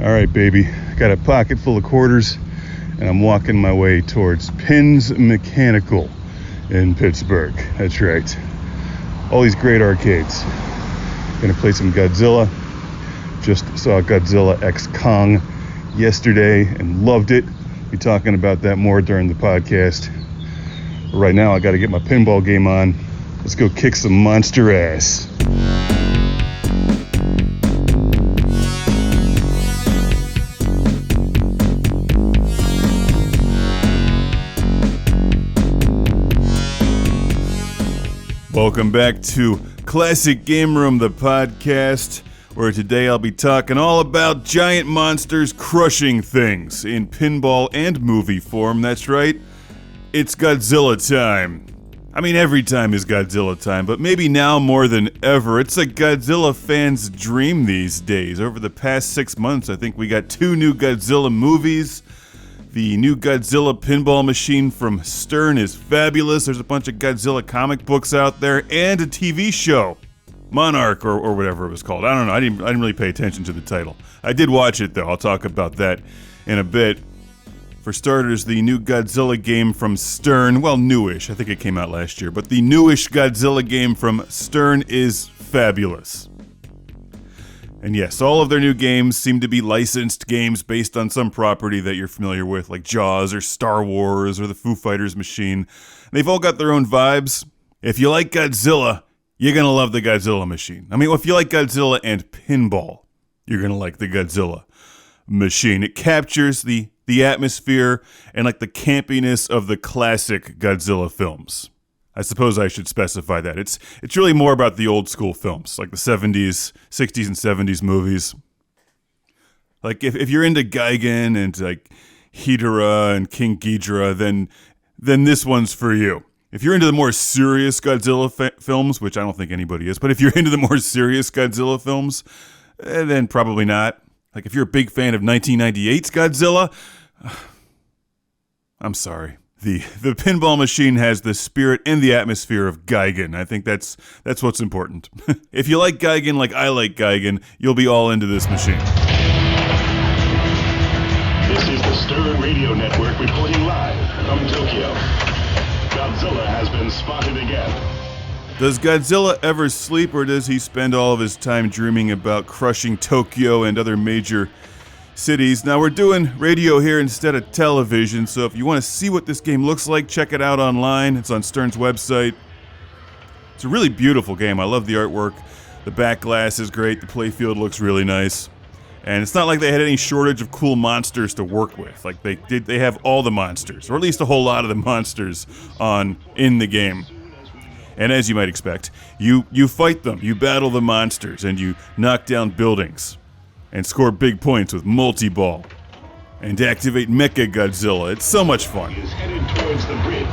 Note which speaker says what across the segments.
Speaker 1: All right, baby. Got a pocket full of quarters, and I'm walking my way towards Pins Mechanical in Pittsburgh. That's right. All these great arcades. Gonna play some Godzilla. Just saw Godzilla X Kong yesterday and loved it. Be talking about that more during the podcast. But right now, I got to get my pinball game on. Let's go kick some monster ass. Welcome back to Classic Game Room, the podcast, where today I'll be talking all about giant monsters crushing things in pinball and movie form. That's right, it's Godzilla time. I mean, every time is Godzilla time, but maybe now more than ever. It's a Godzilla fan's dream these days. Over the past 6 months, I think we got 2 new Godzilla movies. The new Godzilla pinball machine from Stern is fabulous. There's a bunch of Godzilla comic books out there, and a TV show, Monarch or whatever it was called. I don't know. I didn't really pay attention to the title. I did watch it though. I'll talk about that in a bit. For starters, the new Godzilla game from Stern, well, newish. I think it came out last year, but the newish Godzilla game from Stern is fabulous. And yes, all of their new games seem to be licensed games based on some property that you're familiar with, like Jaws or Star Wars or the Foo Fighters machine. They've all got their own vibes. If you like Godzilla, you're gonna love the Godzilla machine. I mean, if you like Godzilla and pinball, you're gonna like the Godzilla machine. It captures the atmosphere and like the campiness of the classic Godzilla films. I suppose I should specify that. It's really more about the old school films, like the 70s, 60s, and 70s movies. Like, if you're into Gigan and, like, Hedorah and King Ghidorah, then this one's for you. If you're into the more serious Godzilla films, which I don't think anybody is, but if you're into the more serious Godzilla films, then probably not. Like, if you're a big fan of 1998's Godzilla, I'm sorry. The pinball machine has the spirit and the atmosphere of Gigan. I think that's what's important. If you like Gigan like I like Gigan, you'll be all into this machine.
Speaker 2: This is the Stern Radio Network reporting live from Tokyo. Godzilla has been spotted again.
Speaker 1: Does Godzilla ever sleep, or does he spend all of his time dreaming about crushing Tokyo and other major cities? Now, we're doing radio here instead of television, so if you want to see what this game looks like, check it out online. It's on Stern's website. It's a really beautiful game. I love the artwork. The back glass is great. The playfield looks really nice. And it's not like they had any shortage of cool monsters to work with. Like, they have all the monsters, or at least a whole lot of the monsters in the game. And as you might expect, you fight them, you battle the monsters, and you knock down buildings and score big points with multi-ball and activate Mechagodzilla. It's so much fun.
Speaker 2: He is headed towards the bridge.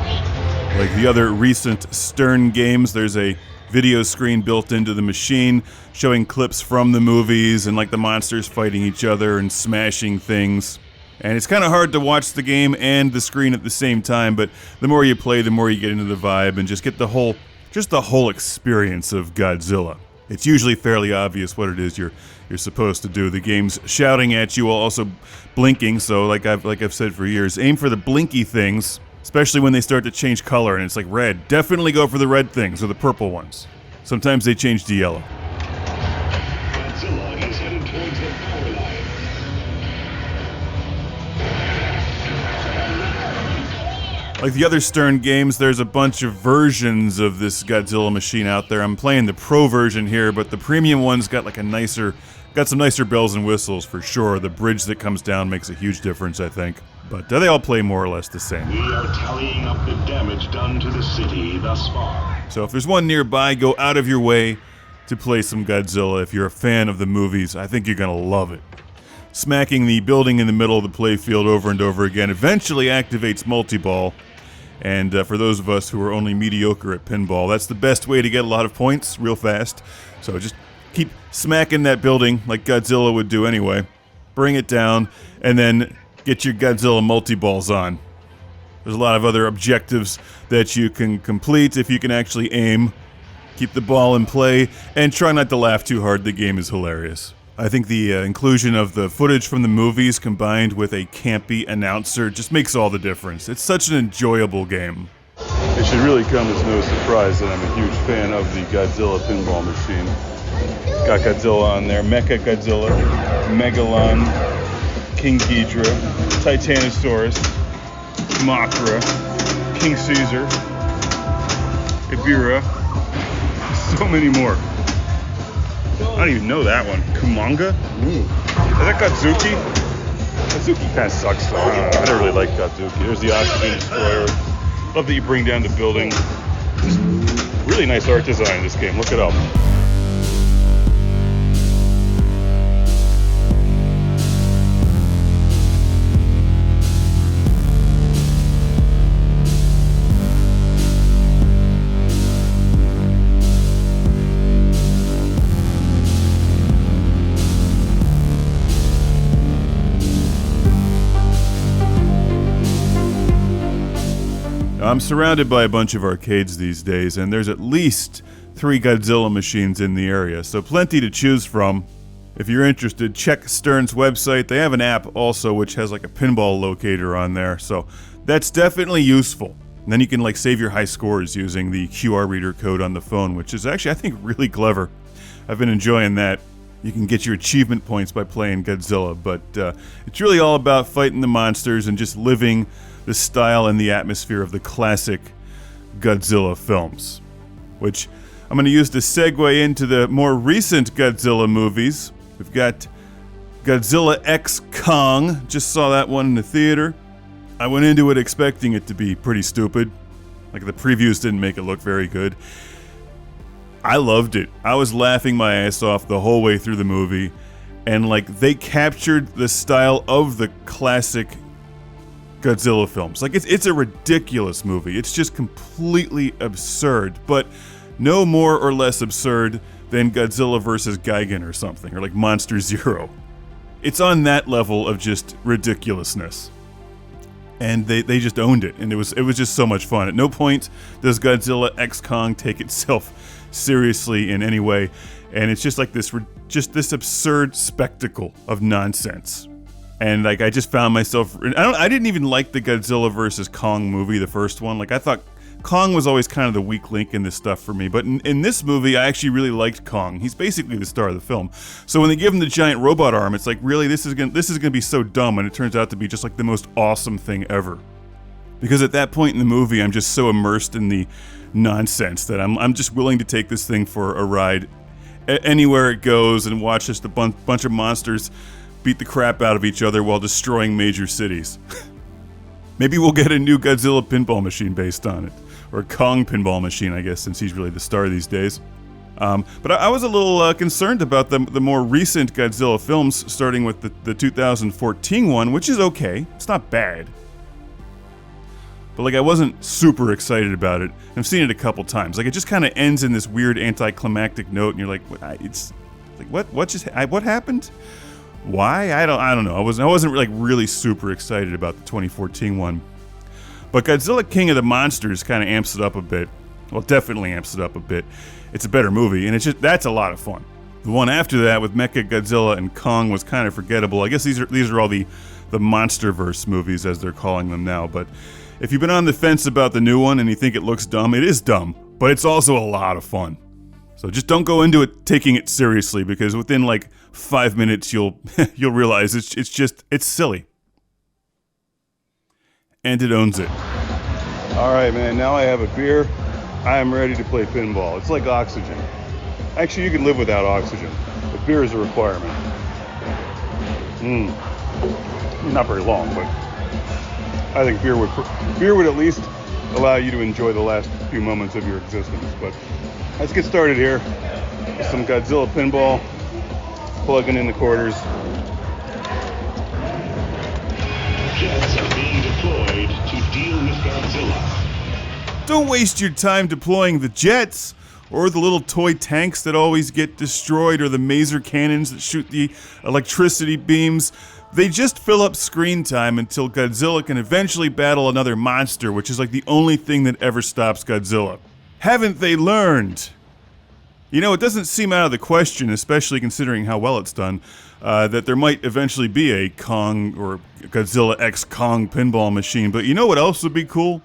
Speaker 1: Like the other recent Stern games, there's a video screen built into the machine showing clips from the movies and like the monsters fighting each other and smashing things. And it's kind of hard to watch the game and the screen at the same time, but the more you play, the more you get into the vibe and just get the whole experience of Godzilla. It's usually fairly obvious what it is you're supposed to do. The game's shouting at you while also blinking, so like I've said for years, aim for the blinky things, especially when they start to change color and it's like red. Definitely go for the red things or the purple ones. Sometimes they change to yellow.
Speaker 2: Godzilla is headed towards the power line.
Speaker 1: Like the other Stern games, there's a bunch of versions of this Godzilla machine out there. I'm playing the pro version here, but the premium one's got some nicer bells and whistles for sure. The bridge that comes down makes a huge difference, I think. But they all play more or less the same.
Speaker 2: We are tallying up the damage done to the city thus far.
Speaker 1: So if there's one nearby, go out of your way to play some Godzilla. If you're a fan of the movies, I think you're gonna love it. Smacking the building in the middle of the playfield over and over again eventually activates multi-ball. And for those of us who are only mediocre at pinball, that's the best way to get a lot of points real fast. So just keep smacking that building like Godzilla would do anyway. Bring it down, and then get your Godzilla multi-balls on. There's a lot of other objectives that you can complete if you can actually aim. Keep the ball in play, and try not to laugh too hard. The game is hilarious. I think the inclusion of the footage from the movies combined with a campy announcer just makes all the difference. It's such an enjoyable game. It should really come as no surprise that I'm a huge fan of the Godzilla pinball machine. Got Godzilla on there, Mechagodzilla, Megalon, King Ghidra, Titanosaurus, Mothra, King Caesar, Ibira, so many more. I don't even know that one. Kumanga? Is that Godzuki? Godzuki kind of sucks though. I don't really like Godzuki. There's the Oxygen Destroyer. Love that you bring down the building. Just really nice art design in this game. Look it up. I'm surrounded by a bunch of arcades these days, and there's at least 3 Godzilla machines in the area, so plenty to choose from. If you're interested, check Stern's website. They have an app also which has like a pinball locator on there, so that's definitely useful. And then you can like save your high scores using the QR reader code on the phone, which is actually, I think, really clever. I've been enjoying that. You can get your achievement points by playing Godzilla, but it's really all about fighting the monsters and just living the style and the atmosphere of the classic Godzilla films, which I'm going to use to segue into the more recent Godzilla movies. We've got Godzilla X Kong. Just saw that one in the theater. I went into it expecting it to be pretty stupid. Like, the previews didn't make it look very good. I loved it. I was laughing my ass off the whole way through the movie, and like, they captured the style of the classic Godzilla films. Like, it's a ridiculous movie. It's just completely absurd, but no more or less absurd than Godzilla vs. Gigan or something, or like Monster Zero. It's on that level of just ridiculousness. And they just owned it, and it was just so much fun. At no point does Godzilla X Kong take itself seriously in any way, and it's just like this absurd spectacle of nonsense. And like, I just found myself, I didn't even like the Godzilla vs. Kong movie, the first one. Like, I thought Kong was always kind of the weak link in this stuff for me, but in this movie, I actually really liked Kong. He's basically the star of the film. So when they give him the giant robot arm, it's like, really, this is gonna be so dumb, and it turns out to be just like the most awesome thing ever. Because at that point in the movie, I'm just so immersed in the nonsense that I'm just willing to take this thing for a ride anywhere it goes and watch just a bunch of monsters beat the crap out of each other while destroying major cities. Maybe we'll get a new Godzilla pinball machine based on it. Or a Kong pinball machine, I guess, since he's really the star these days. But I was a little concerned about the more recent Godzilla films, starting with the 2014 one, which is okay. It's not bad. But like, I wasn't super excited about it. I've seen it a couple times. Like, it just kind of ends in this weird anticlimactic note, and you're like, it's like, what happened? Why? I don't know. I wasn't like really super excited about the 2014 one. But Godzilla King of the Monsters kind of amps it up a bit. Well, definitely amps it up a bit. It's a better movie, and that's a lot of fun. The one after that with Mechagodzilla and Kong was kind of forgettable. I guess these are all the Monsterverse movies, as they're calling them now. But if you've been on the fence about the new one and you think it looks dumb, it is dumb, but it's also a lot of fun. So just don't go into it taking it seriously, because within like 5 minutes you'll realize it's silly. And it owns it. Alright, man, now I have a beer. I am ready to play pinball. It's like oxygen. Actually, you can live without oxygen, but beer is a requirement. Not very long, but I think beer would at least allow you to enjoy the last few moments of your existence. But let's get started here with some Godzilla pinball, plugging in the quarters.
Speaker 2: Jets are being deployed to deal with Godzilla.
Speaker 1: Don't waste your time deploying the jets, or the little toy tanks that always get destroyed, or the maser cannons that shoot the electricity beams. They just fill up screen time until Godzilla can eventually battle another monster, which is like the only thing that ever stops Godzilla. Haven't they learned? You know, it doesn't seem out of the question, especially considering how well it's done, that there might eventually be a Kong or Godzilla X Kong pinball machine. But you know what else would be cool?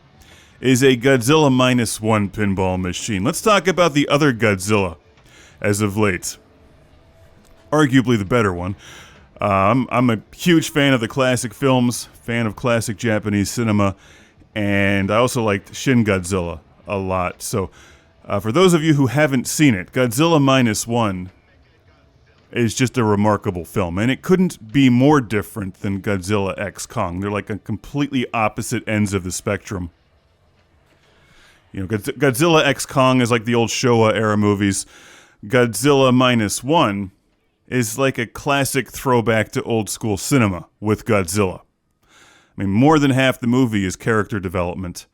Speaker 1: Is a Godzilla Minus One pinball machine. Let's talk about the other Godzilla as of late. Arguably the better one. I'm a huge fan of the classic films, fan of classic Japanese cinema, and I also liked Shin Godzilla a lot. So, for those of you who haven't seen it, Godzilla Minus One is just a remarkable film, and it couldn't be more different than Godzilla X Kong. They're like on completely opposite ends of the spectrum. You know, Godzilla X Kong is like the old Showa era movies. Godzilla Minus One is like a classic throwback to old school cinema with Godzilla. I mean, more than half the movie is character development.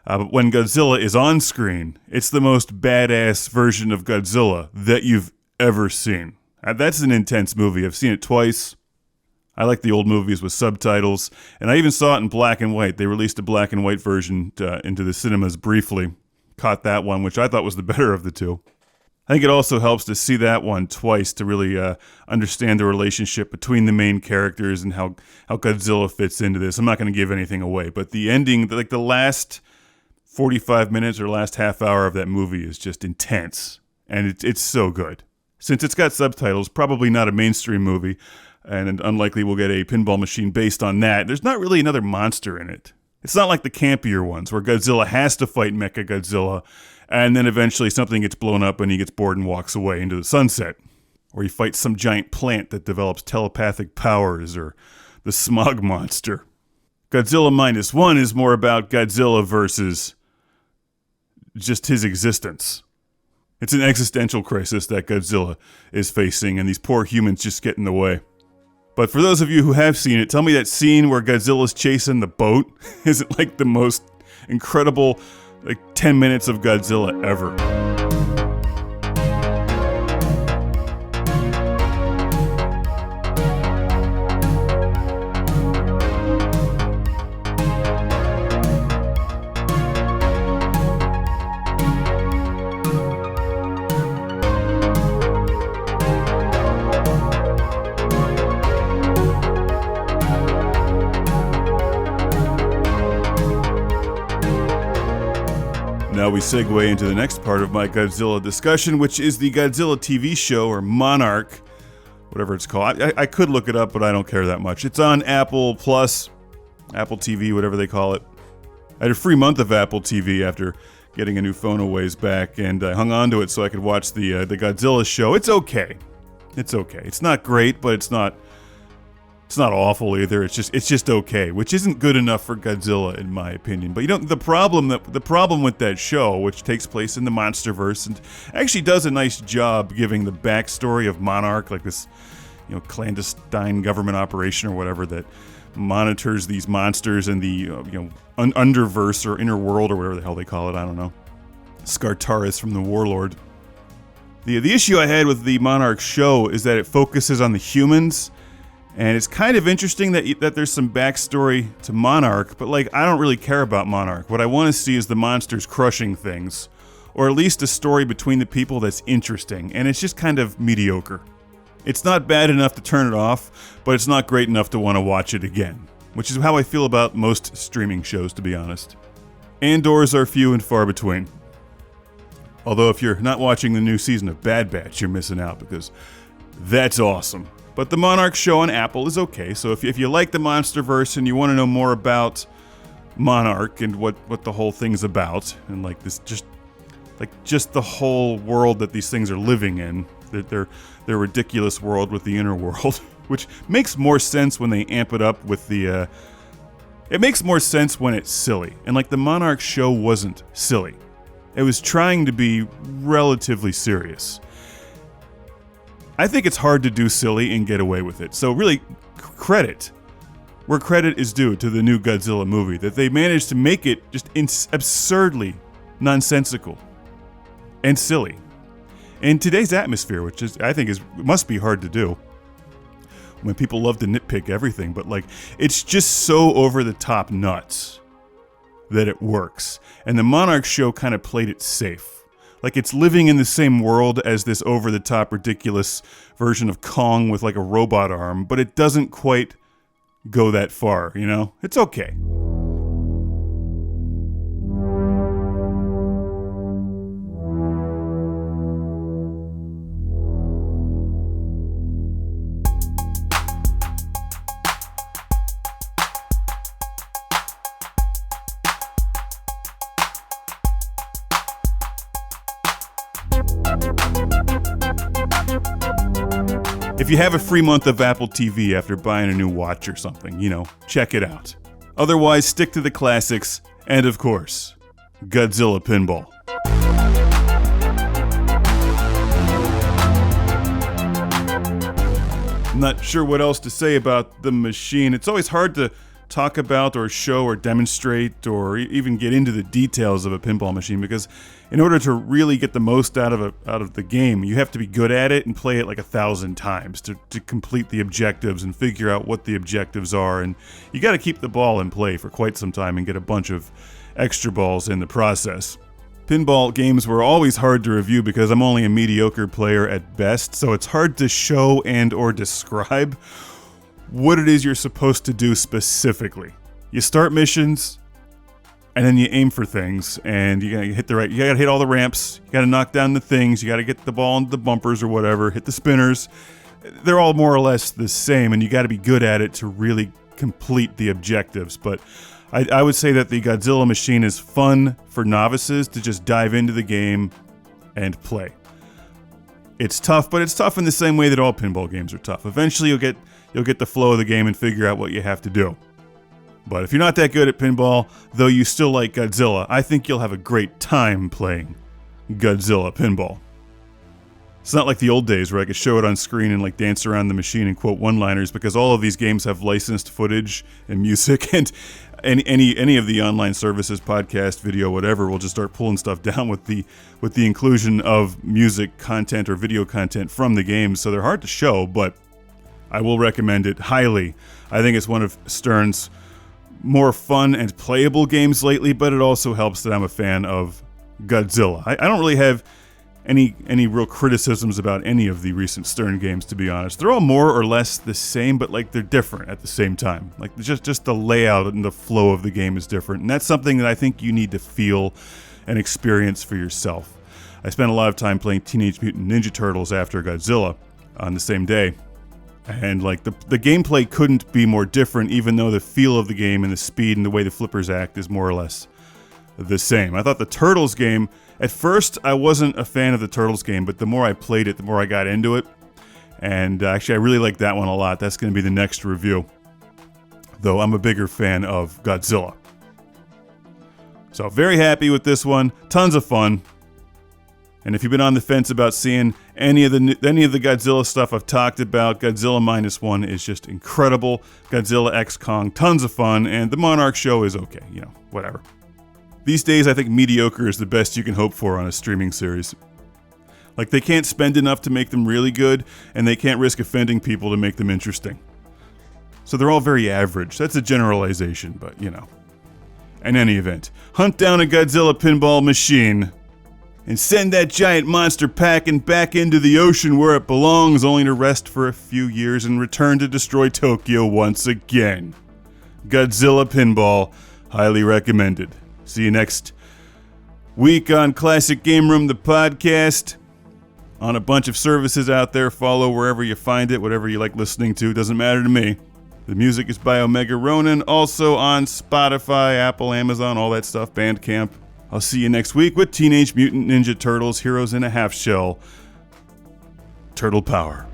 Speaker 1: But when Godzilla is on screen, it's the most badass version of Godzilla that you've ever seen. That's an intense movie. I've seen it twice. I like the old movies with subtitles, and I even saw it in black and white. They released a black and white version into the cinemas briefly. Caught that one, which I thought was the better of the two. I think it also helps to see that one twice to really understand the relationship between the main characters and how Godzilla fits into this. I'm not going to give anything away, but the ending, like the last 45 minutes or last half hour of that movie is just intense, and it's so good. Since it's got subtitles, probably not a mainstream movie, and unlikely we'll get a pinball machine based on that. There's not really another monster in it. It's not like the campier ones where Godzilla has to fight Mechagodzilla, and then eventually something gets blown up and he gets bored and walks away into the sunset. Or he fights some giant plant that develops telepathic powers, or the smog monster. Godzilla Minus One is more about Godzilla versus just his existence. It's an existential crisis that Godzilla is facing, and these poor humans just get in the way. But for those of you who have seen it, tell me that scene where Godzilla's chasing the boat isn't like the most incredible 10 minutes of Godzilla ever. Now we segue into the next part of my Godzilla discussion, which is the Godzilla TV show, or Monarch, whatever it's called. I could look it up, but I don't care that much. It's on Apple Plus, Apple TV, whatever they call it. I had a free month of Apple TV after getting a new phone a ways back, and I hung on to it so I could watch the Godzilla show. It's okay. It's okay. It's not great, but it's not awful either. It's just okay, which isn't good enough for Godzilla in my opinion. But you know, the problem with that show, which takes place in the MonsterVerse and actually does a nice job giving the backstory of Monarch, like this, you know, clandestine government operation or whatever that monitors these monsters in the underverse or inner world or whatever the hell they call it. I don't know. Skartaris from the Warlord. The issue I had with the Monarch show is that it focuses on the humans. And it's kind of interesting that there's some backstory to Monarch, but I don't really care about Monarch. What I want to see is the monsters crushing things, or at least a story between the people that's interesting, and it's just kind of mediocre. It's not bad enough to turn it off, but it's not great enough to want to watch it again, which is how I feel about most streaming shows, to be honest. Andors are few and far between. Although if you're not watching the new season of Bad Batch, you're missing out, because that's awesome. But the Monarch show on Apple is okay, so if you like the MonsterVerse and you want to know more about Monarch and what the whole thing's about, and just the whole world that these things are living in, their ridiculous world with the inner world, which makes more sense when they amp it up with the... It makes more sense when it's silly, and the Monarch show wasn't silly. It was trying to be relatively serious. I think it's hard to do silly and get away with it. So really, credit where credit is due to the new Godzilla movie, that they managed to make it just absurdly nonsensical and silly. In today's atmosphere, which I think must be hard to do, when people love to nitpick everything, but it's just so over the top nuts that it works. And the Monarch show kind of played it safe. Like, it's living in the same world as this over-the-top, ridiculous version of Kong with, like, a robot arm, but it doesn't quite go that far, you know? It's okay. If you have a free month of Apple TV after buying a new watch or something, you know, check it out. Otherwise, stick to the classics, and of course, Godzilla Pinball. I'm not sure what else to say about the machine. It's always hard to talk about or show or demonstrate or even get into the details of a pinball machine, because in order to really get the most out of the game, you have to be good at it and play it like 1,000 times to complete the objectives and figure out what the objectives are, and you got to keep the ball in play for quite some time and get a bunch of extra balls in the process. Pinball games were always hard to review because I'm only a mediocre player at best, so it's hard to show and or describe what it is you're supposed to do specifically. You start missions, and then you aim for things, and you gotta hit all the ramps, you gotta knock down the things, you gotta get the ball into the bumpers or whatever, hit the spinners. They're all more or less the same, and you gotta be good at it to really complete the objectives. But I would say that the Godzilla machine is fun for novices to just dive into the game and play. It's tough, but it's tough in the same way that all pinball games are tough. Eventually you'll get the flow of the game and figure out what you have to do. But if you're not that good at pinball, though you still like Godzilla, I think you'll have a great time playing Godzilla Pinball. It's not like the old days where I could show it on screen and like dance around the machine and quote one-liners, because all of these games have licensed footage and music, and any of the online services, podcast, video, whatever, will just start pulling stuff down with the inclusion of music content or video content from the games, so they're hard to show, but I will recommend it highly. I think it's one of Stern's more fun and playable games lately, but it also helps that I'm a fan of Godzilla. I don't really have any real criticisms about any of the recent Stern games, to be honest. They're all more or less the same, but like they're different at the same time. Like just the layout and the flow of the game is different, and that's something that I think you need to feel and experience for yourself. I spent a lot of time playing Teenage Mutant Ninja Turtles after Godzilla on the same day, and like the gameplay couldn't be more different, even though the feel of the game and the speed and the way the flippers act is more or less the same. I thought the Turtles game, at first I wasn't a fan of the Turtles game, but the more I played it, the more I got into it, and actually I really like that one a lot. That's going to be the next review, though I'm a bigger fan of Godzilla. So very happy with this one, tons of fun. And if you've been on the fence about seeing any of the Godzilla stuff I've talked about, Godzilla Minus One is just incredible. Godzilla X Kong, tons of fun, and the Monarch show is okay, you know, whatever. These days, I think mediocre is the best you can hope for on a streaming series. Like, they can't spend enough to make them really good, and they can't risk offending people to make them interesting. So they're all very average. That's a generalization, but, you know. In any event, hunt down a Godzilla pinball machine and send that giant monster packing back into the ocean where it belongs, only to rest for a few years and return to destroy Tokyo once again. Godzilla Pinball, highly recommended. See you next week on Classic Game Room, the podcast. On a bunch of services out there, follow wherever you find it, whatever you like listening to, doesn't matter to me. The music is by Omega Ronin, also on Spotify, Apple, Amazon, all that stuff, Bandcamp. I'll see you next week with Teenage Mutant Ninja Turtles, Heroes in a Half Shell. Turtle Power.